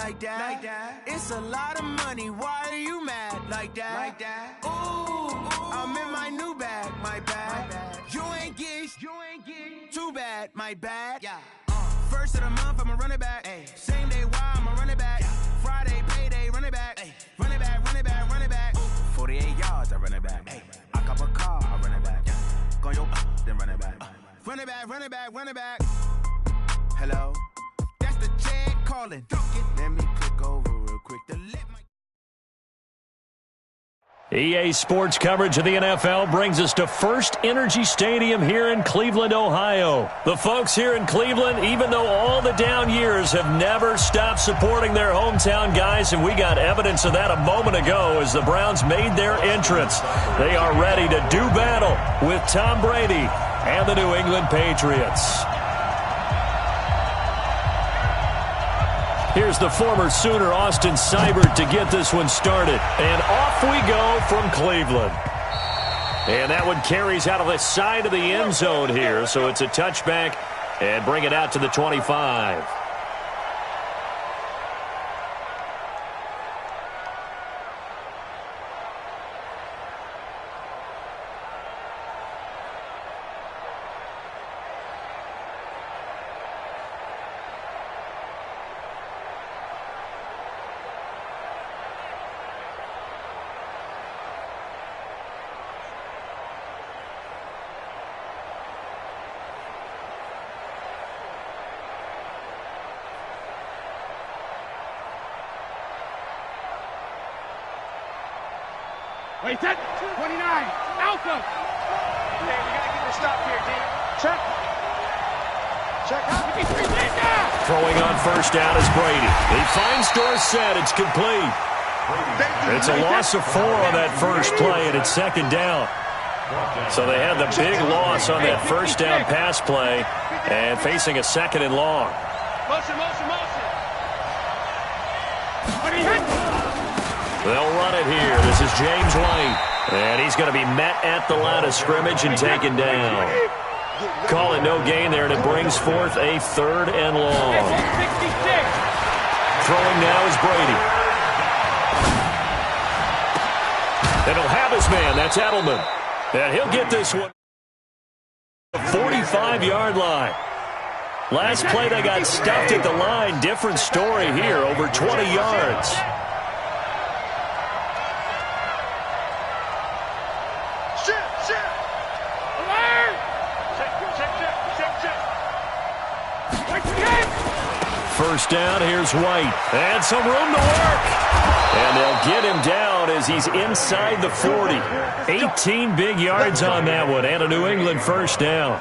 like that. It's a lot of money, why are you mad like that? Ooh, I'm in my new bag, my bad. You ain't get too bad, my bad. Yeah. First of the month, I'ma run it back. Ay. Same day, why I'ma run it back. Yeah. Friday, payday, run it back. Ay. Run it back, run it back, run it back. 48 yards, I run it back. Ay. I cop a car, I run it back. Yeah. Go yo, then run it back. Run it back, run it back, run it back. Hello, that's the Chad calling. Let me click over real quick to let my... EA Sports coverage of the NFL brings us to First Energy Stadium here in Cleveland, Ohio. The folks here in Cleveland, even though all the down years, have never stopped supporting their hometown guys, and we got evidence of that a moment ago as the Browns made their entrance. They are ready to do battle with Tom Brady and the New England Patriots. Here's the former Sooner, Austin Seibert, to get this one started. And off we go from Cleveland. And that one carries out of the side of the end zone here. So it's a touchback and bring it out to the 25. Wait, 10, 29, Alpha. Yeah, you gotta get the stop here, D. Check. Check out. Throwing on first down is Brady. He finds Dorsett. It's complete. It's a loss of 4 on that first play, and it's second down. So they had the big loss on that first down pass play and facing a second and long. Motion. They'll run it here. This is James White. And he's going to be met at the line of scrimmage and taken down. Call it no gain there, and it brings forth a third and long. Throwing now is Brady. And he'll have his man. That's Edelman. And he'll get this one. 45-yard line. Last play they got stuffed at the line. Different story here. Over 20 yards. First down, here's White. And some room to work. And they'll get him down as he's inside the 40. 18 big yards on that one, and a New England first down.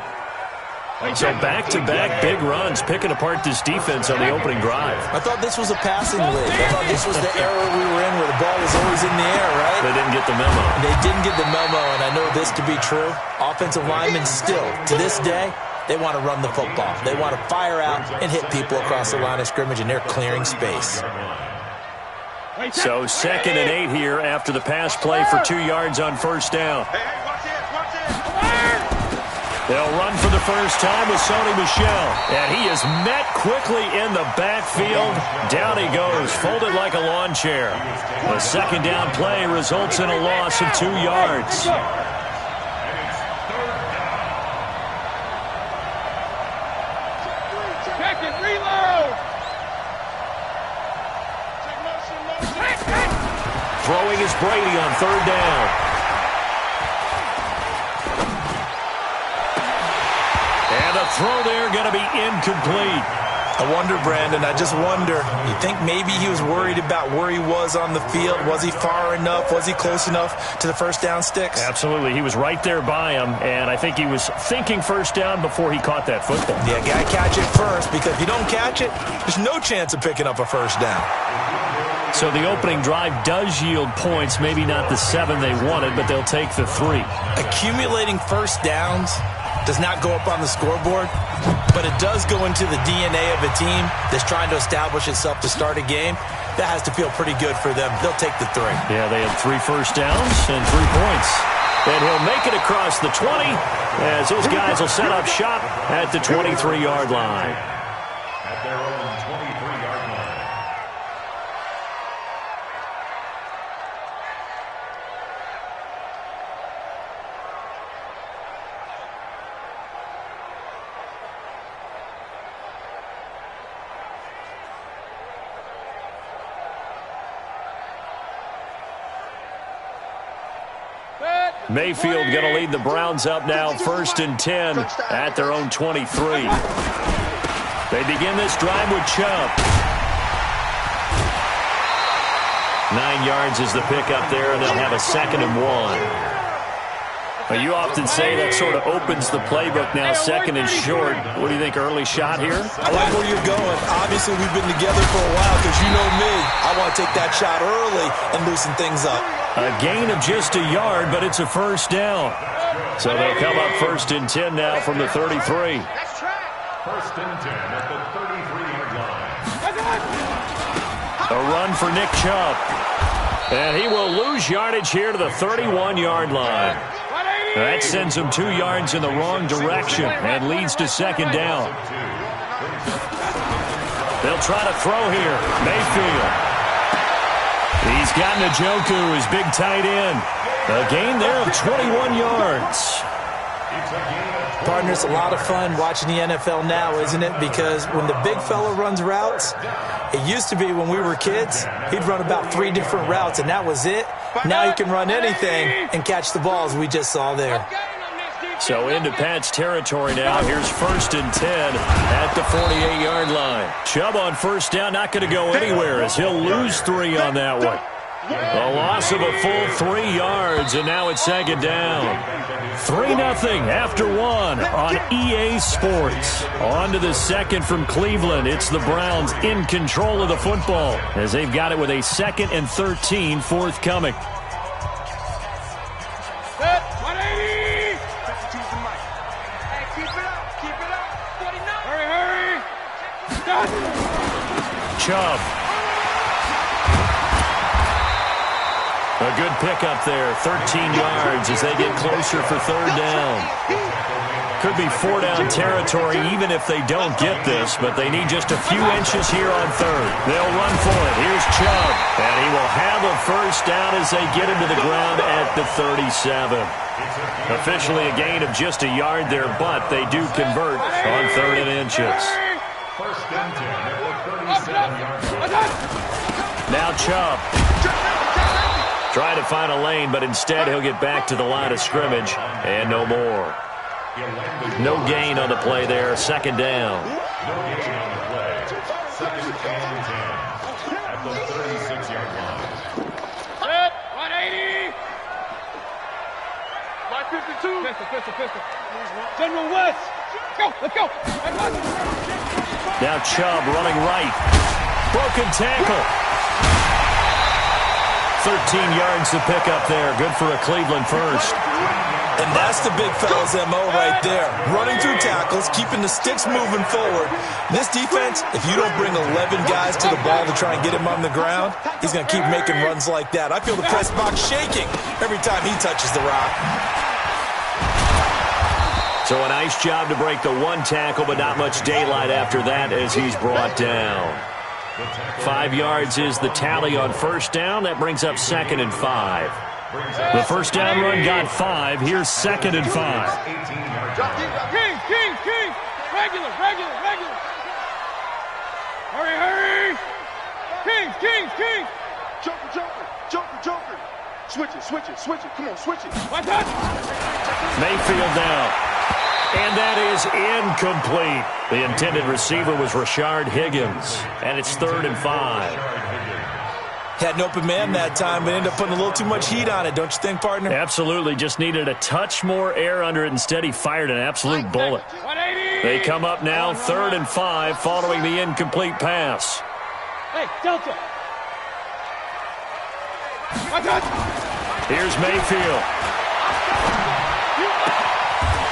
So back-to-back big runs, picking apart this defense on the opening drive. I thought this was a passing league. I thought this was the era we were in where the ball was always in the air, right? They didn't get the memo. They didn't get the memo, and I know this to be true. Offensive linemen still, to this day, they want to run the football. They want to fire out and hit people across the line of scrimmage, and they're clearing space. So 2nd and 8 here after the pass play for 2 yards on first down. They'll run for the first time with Sony Michel. And he is met quickly in the backfield. Down he goes, folded like a lawn chair. The second down play results in a loss of 2 yards. Throwing is Brady on third down. And the throw there going to be incomplete. I wonder, Brandon, I just wonder, you think maybe he was worried about where he was on the field? Was he far enough? Was he close enough to the first down sticks? Absolutely. He was right there by him, and I think he was thinking first down before he caught that football. Yeah, got to catch it first, because if you don't catch it, there's no chance of picking up a first down. So the opening drive does yield points, maybe not the 7 they wanted, but they'll take the 3. Accumulating first downs does not go up on the scoreboard, but it does go into the DNA of a team that's trying to establish itself to start a game. That has to feel pretty good for them. They'll take the 3. Yeah, they had 3 first downs and 3 points. And he'll make it across the 20 as those guys will set up shop at the 23-yard line. Mayfield going to lead the Browns up now, 1st and 10 at their own 23. They begin this drive with Chubb. 9 yards is the pickup there, and they'll have a 2nd and 1. You often say that sort of opens the playbook now, 2nd and short. What do you think, early shot here? I like where you're going. Obviously, we've been together for a while because you know me. I want to take that shot early and loosen things up. A gain of just a yard, but it's a 1st down. So they'll come up 1st and 10 now from the 33. 1st and 10 at the 33-yard line. A run for Nick Chubb. And he will lose yardage here to the 31-yard line. That sends him 2 yards in the wrong direction and leads to 2nd down. They'll try to throw here. Mayfield. He's got Njoku, his big tight end. A gain there of 21 yards. Partner, it's a lot of fun watching the NFL now, isn't it? Because when the big fella runs routes, it used to be when we were kids, he'd run about 3 different routes, and that was it. Now he can run anything and catch the balls we just saw there. So into Pat's territory now. Here's 1st and 10 at the 48-yard line. Chubb on 1st down, not going to go anywhere as he'll lose 3 on that one. A loss of a full 3 yards, and now it's 2nd down. 3-0 after 1 on EA Sports. On to the 2nd from Cleveland. It's the Browns in control of the football as they've got it with a 2nd and 13 forthcoming. Set, 180. Keep it up. 49. Hurry. Stop. Chubb. A good pickup there, 13 yards as they get closer for 3rd down. Could be 4-down territory even if they don't get this, but they need just a few inches here on 3rd. They'll run for it. Here's Chubb, and he will have a 1st down as they get him to the ground at the 37. Officially a gain of just a yard there, but they do convert on 3rd and inches. 1st and 10 at the 37-yard line. Now Chubb. Trying to find a lane, but instead he'll get back to the line of scrimmage, and no more. No gain on the play there, 2nd down. No gain on the play. 2nd and 10 at the 36-yard line. Set, 180. 152. Pistol. General West. Let's go. Now Chubb running right. Broken tackle. 13 yards to pick up there. Good for a Cleveland 1st. And that's the big fella's MO right there. Running through tackles, keeping the sticks moving forward. This defense, if you don't bring 11 guys to the ball to try and get him on the ground, he's going to keep making runs like that. I feel the press box shaking every time he touches the rock. So a nice job to break the 1 tackle, but not much daylight after that as he's brought down. 5 yards is the tally on 1st down. That brings up 2nd and 5. The 1st down run got 5. Here's 2nd and 5. King. Regular. Hurry. King. Joker. Switch it. Come on, switch it. What's that? Mayfield now. And that is incomplete. The intended receiver was Rashard Higgins. And it's 3rd and 5. Had an open man that time, but ended up putting a little too much heat on it, don't you think, partner? Absolutely. Just needed a touch more air under it. Instead, he fired an absolute bullet. They come up now, 3rd and 5, following the incomplete pass. Hey, Delta. Here's Mayfield.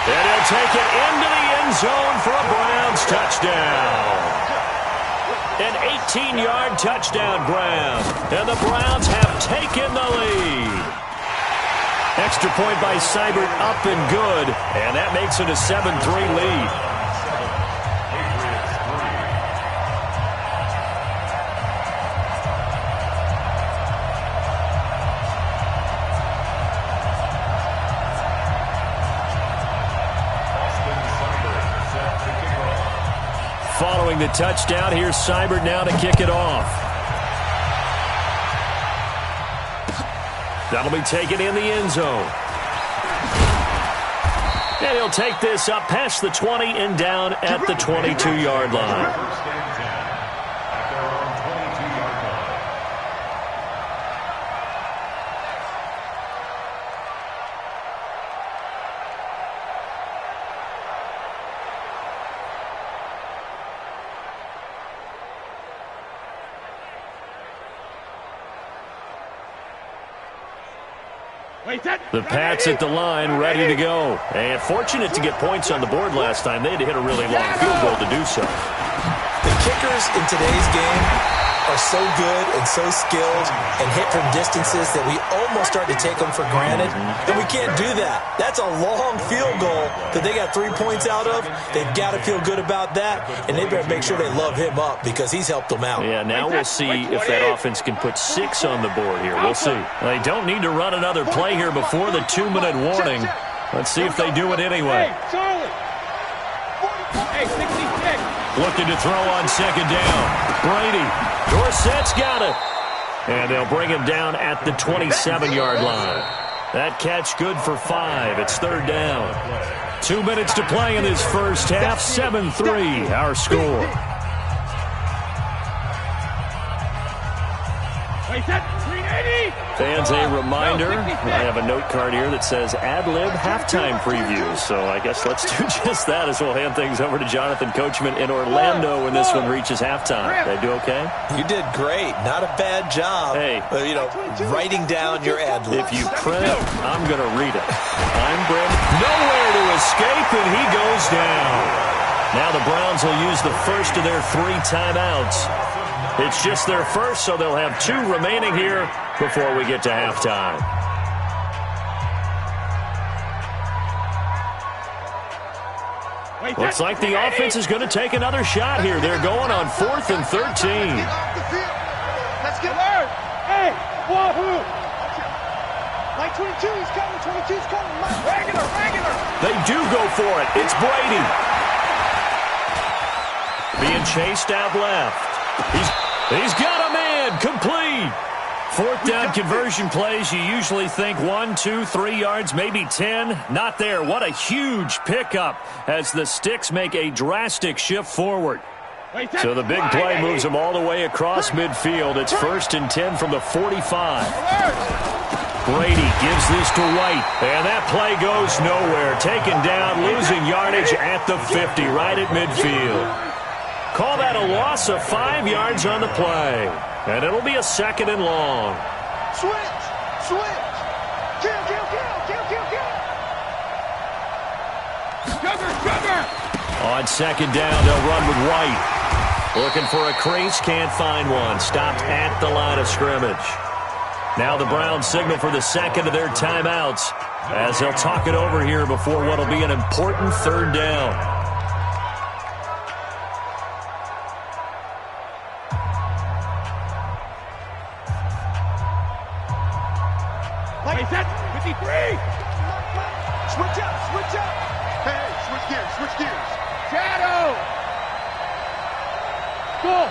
And he'll take it into the end zone for a Browns touchdown. An 18-yard touchdown grab. And the Browns have taken the lead. Extra point by Seibert up and good. And that makes it a 7-3 lead. Following the touchdown, here's Seibert now to kick it off. That'll be taken in the end zone. And he'll take this up past the 20 and down at the 22-yard line. First and 10 at their own 22-yard line. The Pats at the line, ready to go. And fortunate to get points on the board last time. They had to hit a really long field goal to do so. The kickers in today's game are so good and so skilled and hit from distances that we almost start to take them for granted. And we can't do that. That's a long field goal that they got 3 points out of. They've got to feel good about that, and they better make sure they love him up because he's helped them out. Yeah, now we'll see if that offense can put 6 on the board here. We'll see. They don't need to run another play here before the 2-minute warning. Let's see if they do it anyway. Hey, 66. Looking to throw on second down. Brady. Dorsett's got it. And they'll bring him down at the 27-yard line. That catch good for 5. It's third down. 2 minutes to play in this first half. 7-3 our score. Wait, that 380. Fans, a reminder, I have a note card here that says ad-lib halftime previews. So I guess let's do just that as we'll hand things over to Jonathan Coachman in Orlando when this one reaches halftime. Did I do okay? You did great. Not a bad job. Hey. Writing down your ad-libs. If you print it, I'm going to read it. I'm Brandon. Nowhere to escape, and he goes down. Now the Browns will use the first of their 3 timeouts. It's just their first, so they'll have 2 remaining here before we get to halftime. Looks like the offense is going to take another shot here. They're going on 4th and 13. Let's get alert. Hey, wahoo. Like 22, he's coming. 22's coming. Regular. They do go for it. It's Brady. Being chased out left. He's got a man. Complete. 4th down conversion plays, you usually think 1, 2, 3 yards, maybe 10. Not there. What a huge pickup as the Sticks make a drastic shift forward. So the big play moves them all the way across midfield. It's 1st and 10 from the 45. Brady gives this to White, and that play goes nowhere. Taken down, losing yardage at the 50, right at midfield. Call that a loss of 5 yards on the play. And it'll be a 2nd and long. Switch. Kill. Sugar. On 2nd down, they'll run with White. Looking for a crease, can't find one. Stopped at the line of scrimmage. Now the Browns signal for the 2nd of their timeouts as they'll talk it over here before what'll be an important 3rd down. Wait, that 53. Switch up. Hey, switch gears. Shadow. Go.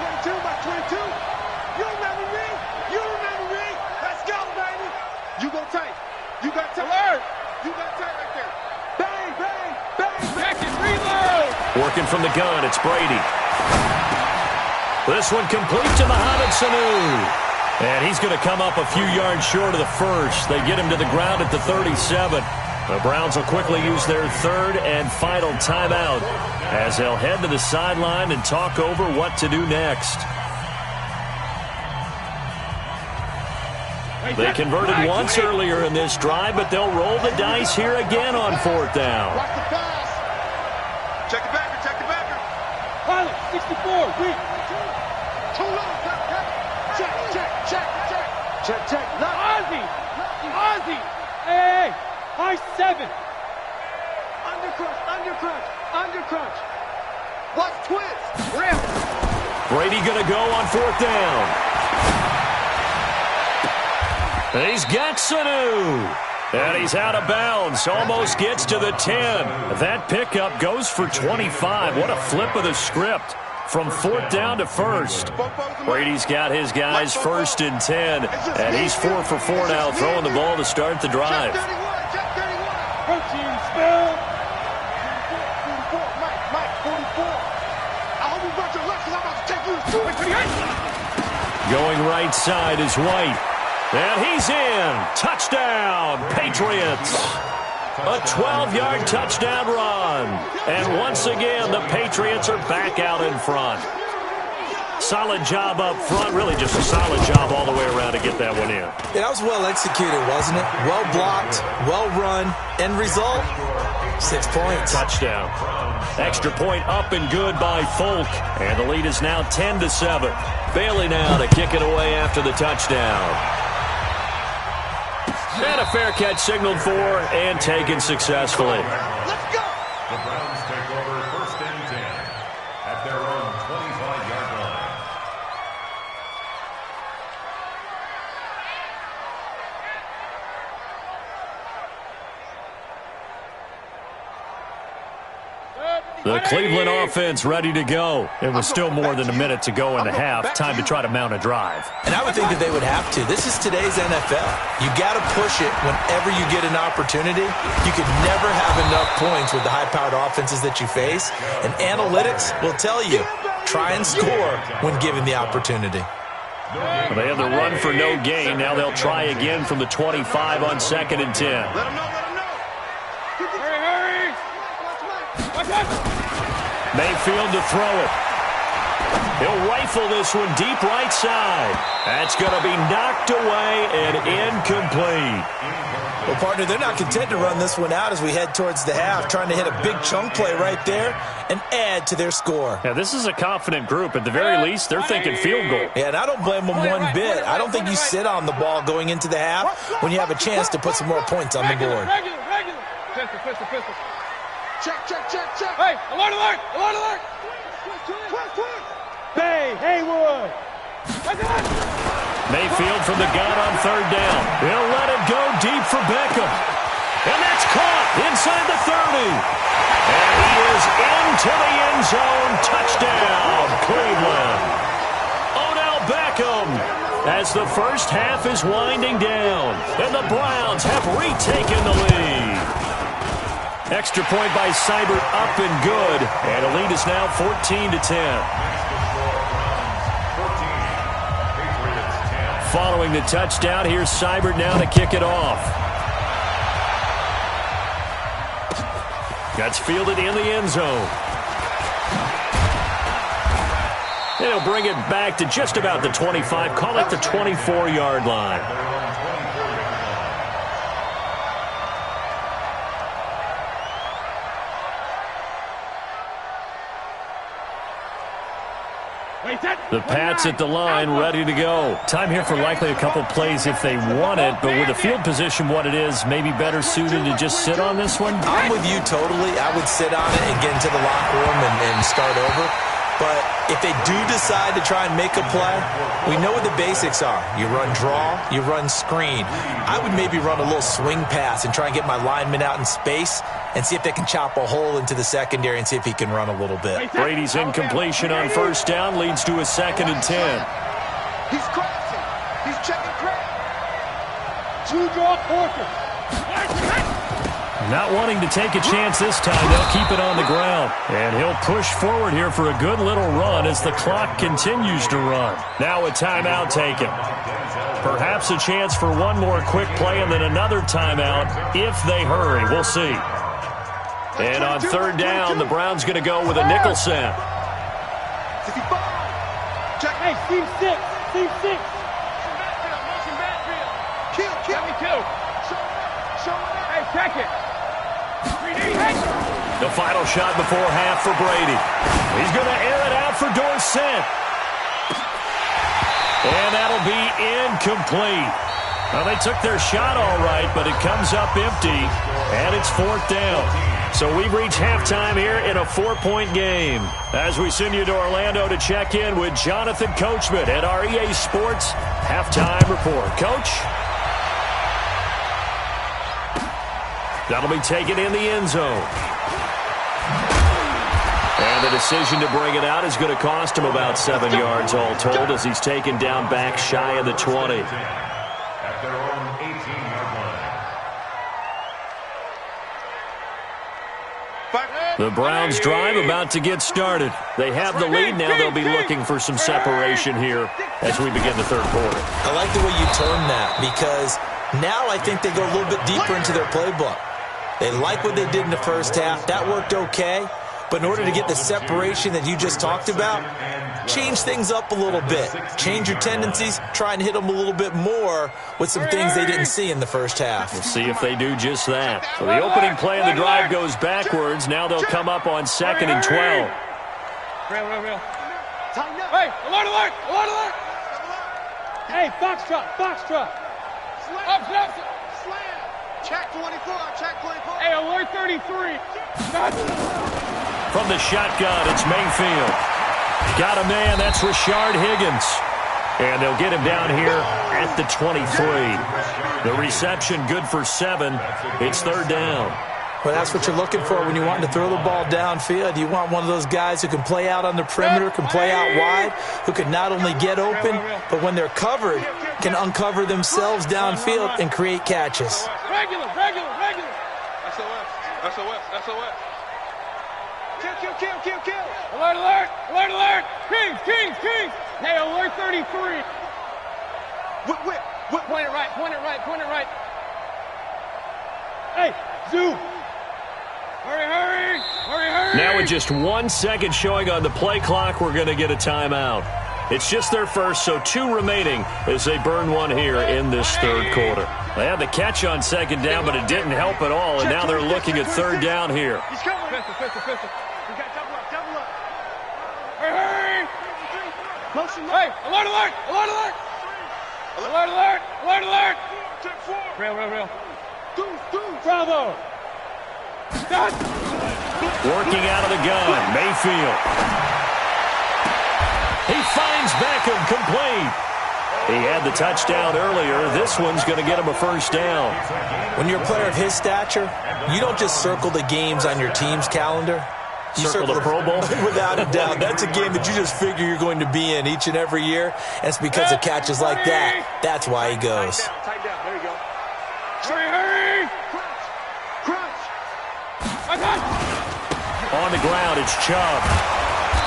22 by 22. You remember me. Let's go, baby. You go tight. You got tight. Alert. You got tight right there. Bang. Second reload. Working from the gun, it's Brady. This one complete to Mohamed Sanu. And he's going to come up a few yards short of the first. They get him to the ground at the 37. The Browns will quickly use their 3rd and final timeout as they'll head to the sideline and talk over what to do next. They converted once earlier in this drive, but they'll roll the dice here again on 4th down. Watch the pass. Check the backer. Pilot, 64. Weak. Too low. Check. Ozzy. Hey. High 7. Undercrunch. Watch twist. Rim. Brady going to go on 4th down. He's got Sanu. And he's out of bounds. Almost gets to the 10. That pickup goes for 25. What a flip of the script. from 4th down to 1st. Brady's got his guys 1st and 10, and he's 4 for 4 now, throwing the ball to start the drive. Going right side is White. And he's in. Touchdown, Patriots. A 12-yard touchdown run. And once again, the Patriots are back out in front. Solid job up front. Really just a solid job all the way around to get that one in. Yeah, that was well executed, wasn't it? Well blocked, well run. End result, 6 points. Touchdown. Extra point up and good by Folk. And the lead is now 10-7. Bailey now to kick it away after the touchdown. And a fair catch signaled for and taken successfully. Let's go! The Browns take over 1st and 10 at their own 25-yard line. The Cleveland offense ready to go. It was still more than a minute to go in the half. Time to try to mount a drive. And I would think that they would have to. This is today's NFL. You got to push it whenever you get an opportunity. You could never have enough points with the high-powered offenses that you face. And analytics will tell you, try and score when given the opportunity. Well, they had the run for no gain. Now they'll try again from the 25 on 2nd and 10. Let him know, let him know. Hurry! Watch out! Mayfield to throw it. He'll rifle this one deep right side. That's going to be knocked away and incomplete. Well, partner, they're not content to run this one out as we head towards the half, trying to hit a big chunk play right there and add to their score. Yeah, this is a confident group. At the very least, they're thinking field goal. Yeah, and I don't blame them one bit. I don't think you sit on the ball going into the half when you have a chance to put some more points on the board. Regular. Pistol. Check. Hey, alert! Bay, Haywood. Mayfield from the gun on 3rd down. He'll let it go deep for Beckham. And that's caught inside the 30. And he is into the end zone. Touchdown, Cleveland. Odell Beckham as the first half is winding down. And the Browns have retaken the lead. Extra point by Seibert up and good. And the lead is now 14-10. Following the touchdown, here's Seibert now to kick it off. That's fielded in the end zone. And he'll bring it back to just about the 25. Call it the 24-yard line. The Pats at the line, ready to go. Time here for likely a couple plays if they want it, but with the field position what it is, maybe better suited to just sit on this one? I'm with you totally. I would sit on it and get into the locker room and start over. But if they do decide to try and make a play, we know what the basics are. You run draw, you run screen. I would maybe run a little swing pass and try and get my lineman out in space and see if they can chop a hole into the secondary and see if he can run a little bit. Brady's incompletion on 1st down leads to a 2nd and 10. He's crossing. He's checking crowd. 2-draw quarter. Not wanting to take a chance this time, they'll keep it on the ground. And he'll push forward here for a good little run as the clock continues to run. Now a timeout taken. Perhaps a chance for one more quick play and then another timeout if they hurry. We'll see. And on 3rd down, the Browns going to go with a nickel set. Hey, Steve 6. Motion backfield. Kill. Hey, check it. The final shot before half for Brady. He's going to air it out for Dorsett. And that'll be incomplete. Well, they took their shot all right, but it comes up empty, and it's 4th down. So we've reached halftime here in a 4-point game. As we send you to Orlando to check in with Jonathan Coachman at our EA Sports Halftime Report. Coach? That'll be taken in the end zone. And the the decision to bring it out is going to cost him about 7 yards all told as he's taken down back shy of the 20. At their own 18-yard line. The Browns drive about to get started. They have the lead. Now they'll be looking for some separation here as we begin the third quarter. I like the way you term that because now I think they go a little bit deeper into their playbook. They like what they did in the first half. That worked okay. But in order to get the separation that you just talked about, change things up a little bit. Change your tendencies. Try and hit them a little bit more with some things they didn't see in the first half. We'll see if they do just that. So the opening play of the drive goes backwards. Now they'll come up on 2nd and 12. Real. Hey, alert, alert, alert, alert. Hey, foxtrot. Up. Check 24, check 24. Hey, alert 33. From the shotgun, it's Mayfield. Got a man, that's Rashard Higgins. And they'll get him down here at the 23. The reception good for 7. It's 3rd down. Well, that's what you're looking for when you want to throw the ball downfield. You want one of those guys who can play out on the perimeter, can play out wide, who can not only get open, but when they're covered, can uncover themselves downfield and create catches. Regular. SOS. Kill. Alert. Kings. Hey, alert 33. Whip. Point it right. Hey, zoom. Hurry. Now with just 1 second showing on the play clock, we're going to get a timeout. It's just their first, so 2 remaining as they burn one here in this third quarter. They had the catch on 2nd down, but it didn't help at all, and now they're looking at 3rd down here. He's coming. Pistol. We got double up. Hurry. Motion. Hey, alert. Real. Bravo. Done. Working out of the gun, Mayfield. He finds Beckham complete. He had the touchdown earlier. This one's going to get him a 1st down. When you're a player of his stature, you don't just circle the games on your team's calendar. You circle the Pro Bowl? Without a doubt. That's a game that you just figure you're going to be in each and every year. And it's because of catches like that. That's why he goes. Tight down. There you go. Hurry. Crunch. On the ground, it's Chubb.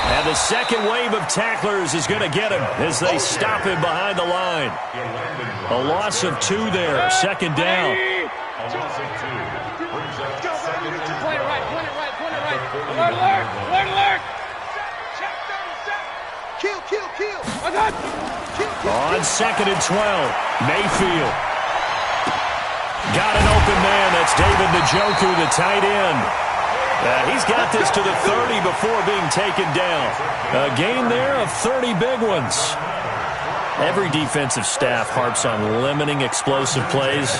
And the second wave of tacklers is going to get him as they stop him behind the line. A loss of 2 there, 2nd down. A loss of 2. Brings up 2nd and 2. Point it right. Alert. Kill. On 2nd and 12, Mayfield. Got an open man. That's David Njoku, the tight end. He's got this to the 30 before being taken down. A gain there of 30 big ones. Every defensive staff harps on limiting explosive plays.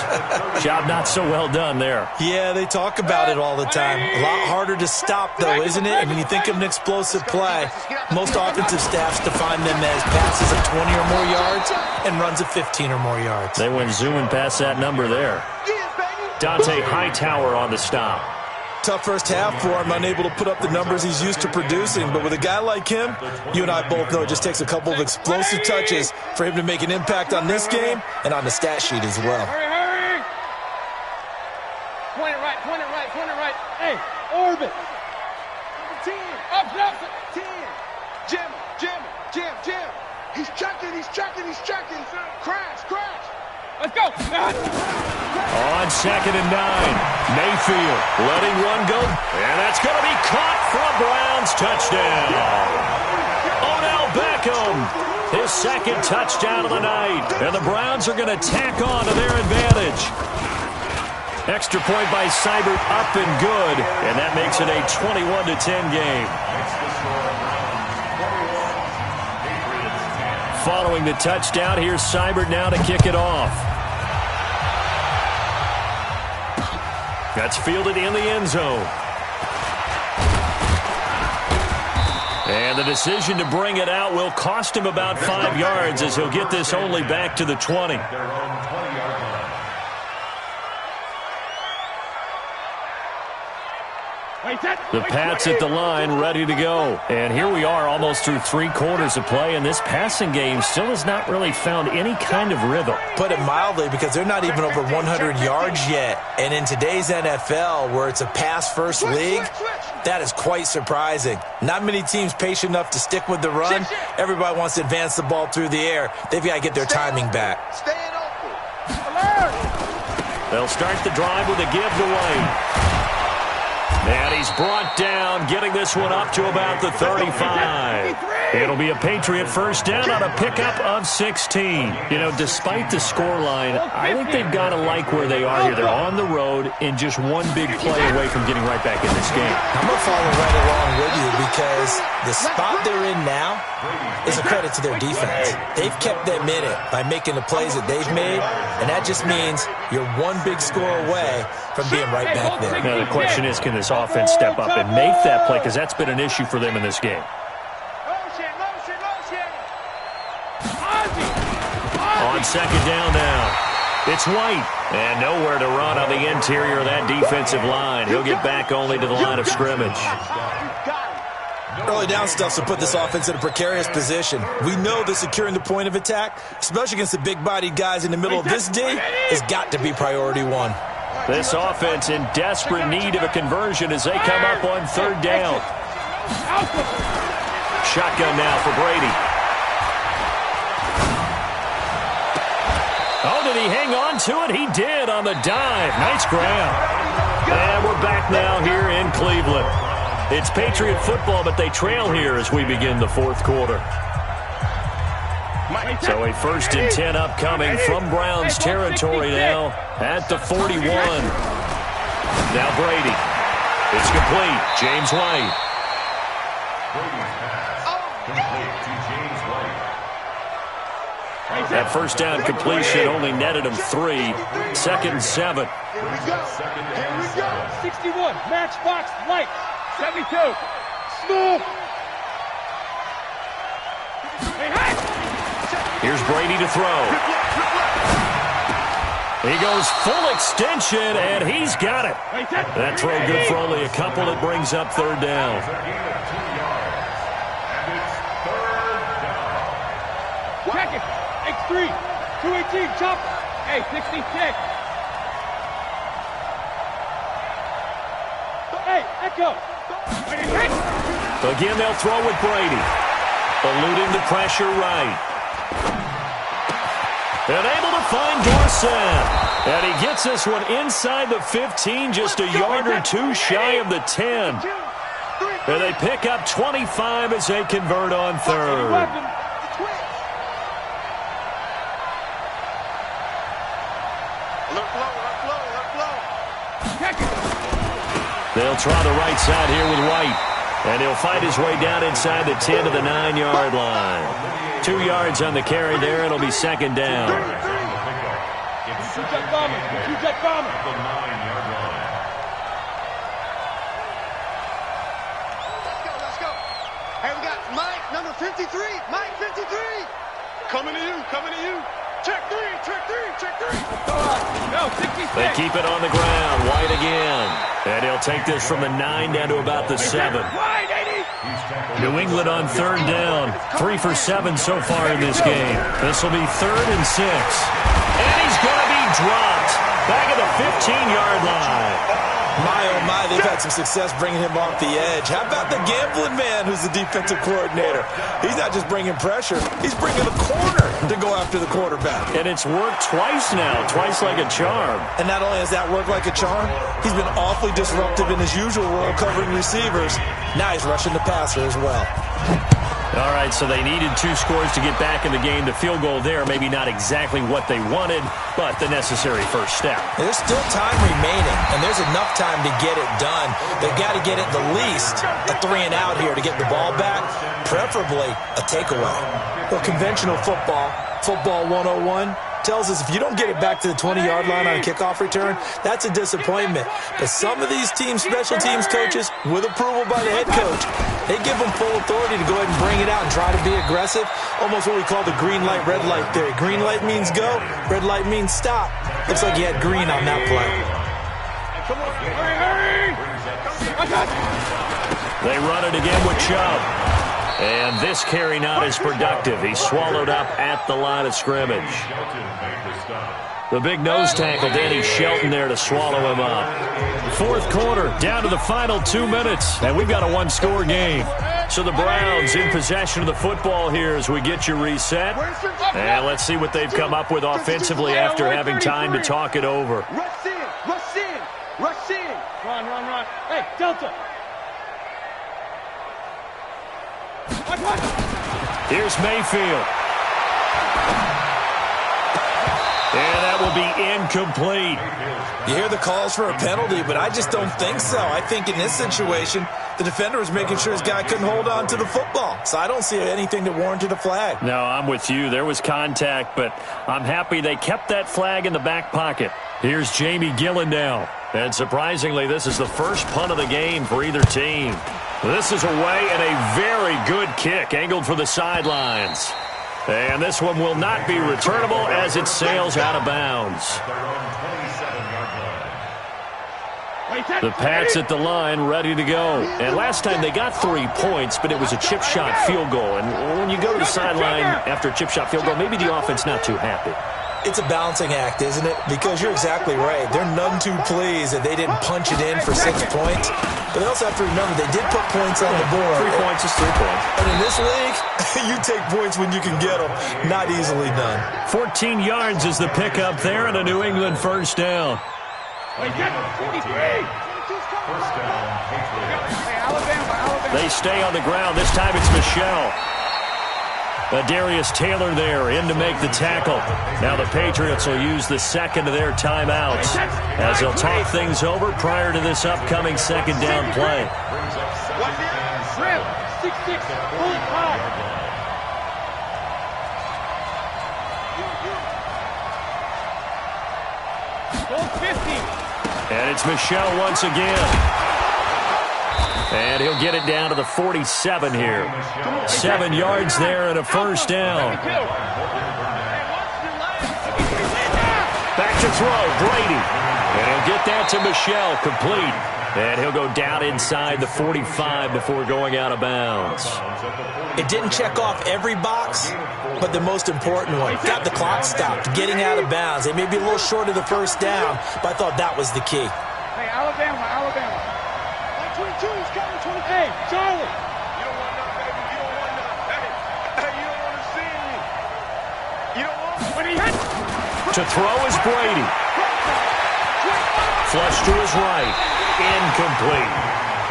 Job not so well done there. Yeah, they talk about it all the time. A lot harder to stop, though, isn't it? And when you think of an explosive play, most offensive staffs define them as passes of 20 or more yards and runs of 15 or more yards. They went zooming past that number there. Dante Hightower on the stop. Tough first half for him, unable to put up the numbers he's used to producing. But with a guy like him, you and I both know it just takes a couple of explosive touches for him to make an impact on this game and on the stat sheet as well. Hurry. Point it right. Hey, orbit. 10. Up. 10. Jam. He's checking. Crash. Let's go. On 2nd and 9, Mayfield letting one go. And that's going to be caught for a Browns touchdown. Odell Beckham, his 2nd touchdown of the night. And the Browns are going to tack on to their advantage. Extra point by Seibert up and good. And that makes it a 21-10 game. Following the touchdown, here's Seibert now to kick it off. That's fielded in the end zone. And the decision to bring it out will cost him about 5 yards as he'll get this only back to the 20. Their own 20-yard line. The Pats at the line, ready to go. And here we are almost through 3 quarters of play, and this passing game still has not really found any kind of rhythm. Put it mildly, because they're not even over 100 yards yet. And in today's NFL, where it's a pass-first league, that is quite surprising. Not many teams patient enough to stick with the run. Everybody wants to advance the ball through the air. They've got to get their timing back. They'll start the drive with a give to White. And he's brought down, getting this one up to about the 35. It'll be a Patriot first down on a pickup of 16. You know, despite the scoreline, I think they've got to like where they are here. They're on the road and just one big play away from getting right back in this game. I'm going to follow right along with you, because the spot they're in now is a credit to their defense. They've kept them in it by making the plays that they've made, and that just means you're one big score away from being right back there. Now, the question is, can this offense step up and make that play? Because that's been an issue for them in this game. On second down now, it's White. And nowhere to run on the interior of that defensive line. He'll get back only to the line of scrimmage. Early down stuff to put this offense in a precarious position. We know that securing the point of attack, especially against the big-bodied guys in the middle of this D, has got to be priority one. This offense in desperate need of a conversion as they come up on third down. Shotgun now for Brady. Oh, did he hang on to it? He did on the dive. Nice grab. And we're back now here in Cleveland. It's Patriot football, but they trail here as we begin the fourth quarter. So a 1st and 10 upcoming from Browns territory now at the 41. Now Brady. It's complete. James White. Brady's pass complete to James White. That first down completion only netted him 3. 2nd and 7. Here we go. Here we go. 61. Matchbox White. 72. Smooth. Here's Brady to throw. He goes full extension, and he's got it. That throw good for only a couple. It brings up third down. Check it. X3. 218. Chop. Hey, 66. Hey, Echo. Again, they'll throw with Brady. Eluding the pressure right. And able to find Dorsett. And he gets this one inside the 15, just a yard or two shy of the 10. And they pick up 25 as they convert on third. They'll try the right side here with White. And he'll fight his way down inside the 10 to the 9-yard line. 2 yards on the carry there. It'll be second down. The 9-yard line. Let's go. Hey, we got Mike, number 53. Mike, 53. Coming to you, coming to you. Check 3, check 3, check 3. No, 66. They keep it on the ground. White again. And he'll take this from the 9 down to about the 7. New England on third down. 3 for 7 so far in this game. This will be 3rd and 6. And he's going to be dropped. Back at the 15-yard line. My, oh my, they've had some success bringing him off the edge. How about the gambling man who's the defensive coordinator? He's not just bringing pressure. He's bringing a corner to go after the quarterback. And it's worked twice now, twice like a charm. And not only has that worked like a charm, he's been awfully disruptive in his usual role covering receivers. Now he's rushing the passer as well. All right, so they needed 2 scores to get back in the game. The field goal there, maybe not exactly what they wanted, but the necessary first step. There's still time remaining, and there's enough time to get it done. They've got to get at the least a 3-and-out here to get the ball back, preferably a takeaway. Well, conventional football 101, tells us if you don't get it back to the 20-yard line on a kickoff return, that's a disappointment. But some of these teams, special teams coaches, with approval by the head coach, they give them full authority to go ahead and bring it out and try to be aggressive. Almost what we call the green light, red light theory. Green light means go, red light means stop. Looks like you had green on that play. Come on, hurry, hurry! They run it again with Chubb. And this carry not as productive. He's swallowed up at the line of scrimmage. The big nose tackle, Danny Shelton, there to swallow him up. Fourth quarter, down to the final 2 minutes, and we've got a one-score game. So the Browns in possession of the football here as we get you reset. And let's see what they've come up with offensively after having time to talk it over. Rush in, rush in, rush in. Run, run, run. Hey, Delta. Here's Mayfield. And that will be incomplete. You hear the calls for a penalty, but I just don't think so. I think in this situation, the defender was making sure his guy couldn't hold on to the football. So I don't see anything that warranted a flag. No, I'm with you. There was contact, but I'm happy they kept that flag in the back pocket. Here's Jamie Gillen now. And surprisingly, this is the first punt of the game for either team. This is away and a very good kick angled for the sidelines. And this one will not be returnable as it sails out of bounds. The Pats at the line, ready to go. And last time they got 3 points, but it was a chip shot field goal. And when you go to the sideline after a chip shot field goal, maybe the offense not too happy. It's a balancing act, isn't it? Because you're exactly right. They're none too pleased that they didn't punch it in for 6 points. But they also have to remember they did put points on the board. 3 points is 3 points. And in this league, you take points when you can get them. Not easily done. 14 yards is the pickup there and a New England first down. First down, Patriots. They stay on the ground. This time it's Michelle. Darius Taylor there in to make the tackle. Now the Patriots will use the second of their timeouts as they'll talk things over prior to this upcoming second down play. Rip, 6-6, pull it high. Goal 50. And it's Michelle once again. And he'll get it down to the 47 here. 7 yards there and a first down. Back to throw, Brady. And he'll get that to Michelle, complete. And he'll go down inside the 45 before going out of bounds. It didn't check off every box, but the most important one. Got the clock stopped, getting out of bounds. They may be a little short of the first down, but I thought that was the key. Hey, Alabama, Alabama. 22, he's coming, 20. Hey, Charlie. You don't want none, baby. You don't want none. Hey, you don't want to see me. You don't want when he hits. To throw is Brady. Flush to his right. Incomplete.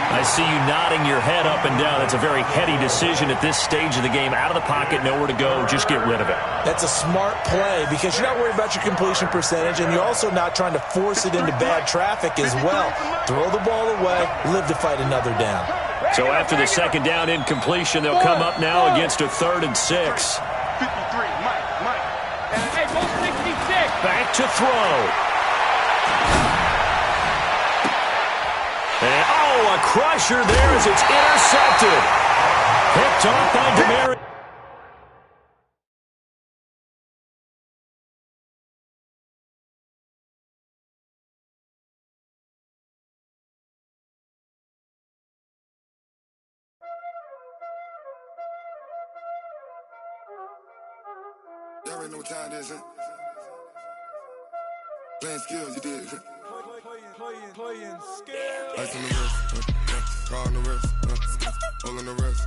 I see you nodding your head up and down. That's a very heady decision at this stage of the game. Out of the pocket, nowhere to go. Just get rid of it. That's a smart play because you're not worried about your completion percentage, and you're also not trying to force it into bad traffic as well. Throw the ball away, live to fight another down. So after the second down incompletion, they'll come up now against a 3rd and 6. 53, Mike. Hey, go 66. Back to throw. And, a crusher there as it's intercepted. Picked off by Demary. Y'all already know what time it is, huh? Playing skills, you did. Playing skills. Ice on the wrist, car on the wrist, hole in the wrist,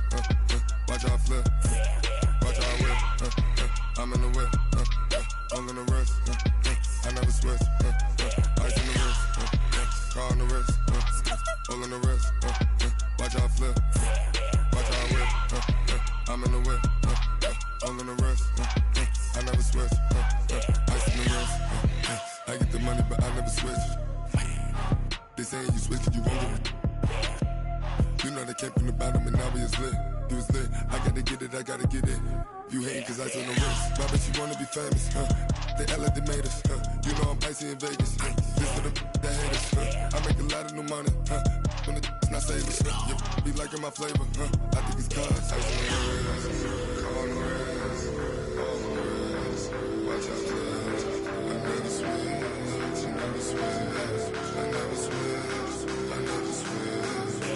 watch out flip, watch out whip, I'm in the whip, hole in the wrist, I never switch, ice on the wrist, car on the wrist, hole in the wrist, watch out flip, watch out whip, I'm in the whip, hole in the wrist, I never switch, ice on the wrist, I get the money but I never switch. They saying you switch it, you won't get it. You know they came from the bottom and now we is lit. You was lit, I gotta get it, I gotta get it. You hating cause ice on the wrist. My bitch, you wanna be famous, They act like they made us, You know I'm icy in Vegas, This for the that hate us, I make a lot of new money, When the not savers, Be liking my flavor, I think it's cause ice on the wrist, on the wrist, on the wrist. Watch out, cuz I never switch, I never switch. I never switch, I never switch.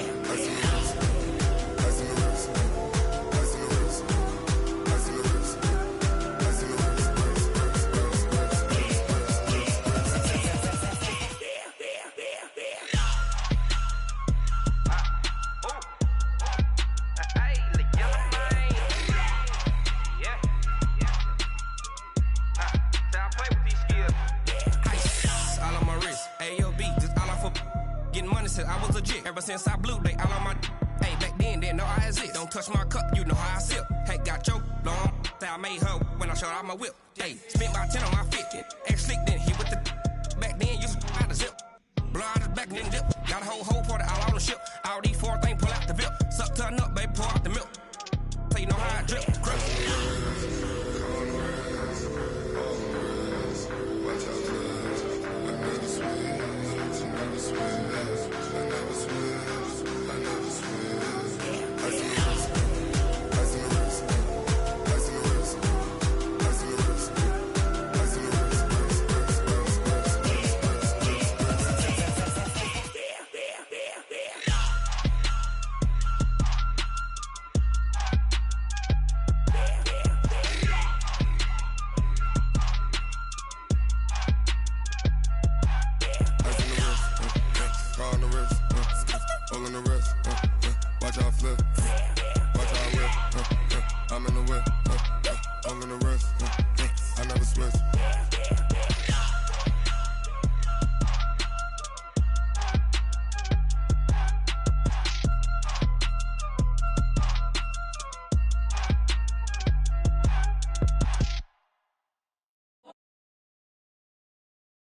Ever since I blew, they all on my. Hey, back then, didn't know I exist. Don't touch my cup, you know how I sip. Hey, got your long. Say I made her when I showed out my whip. Hey, spent about 10 on my fit. Ex-slick, then hit with the. Back then, used to out the zip. Blow out his back, then dip. Got a whole party all on the ship. All these 4 things pull out the VIP. Suck, turn up, baby, pour out the milk. So you know how I drip. Crush. Watch out flip, watch out whip, I'm in the whip, all in the whip.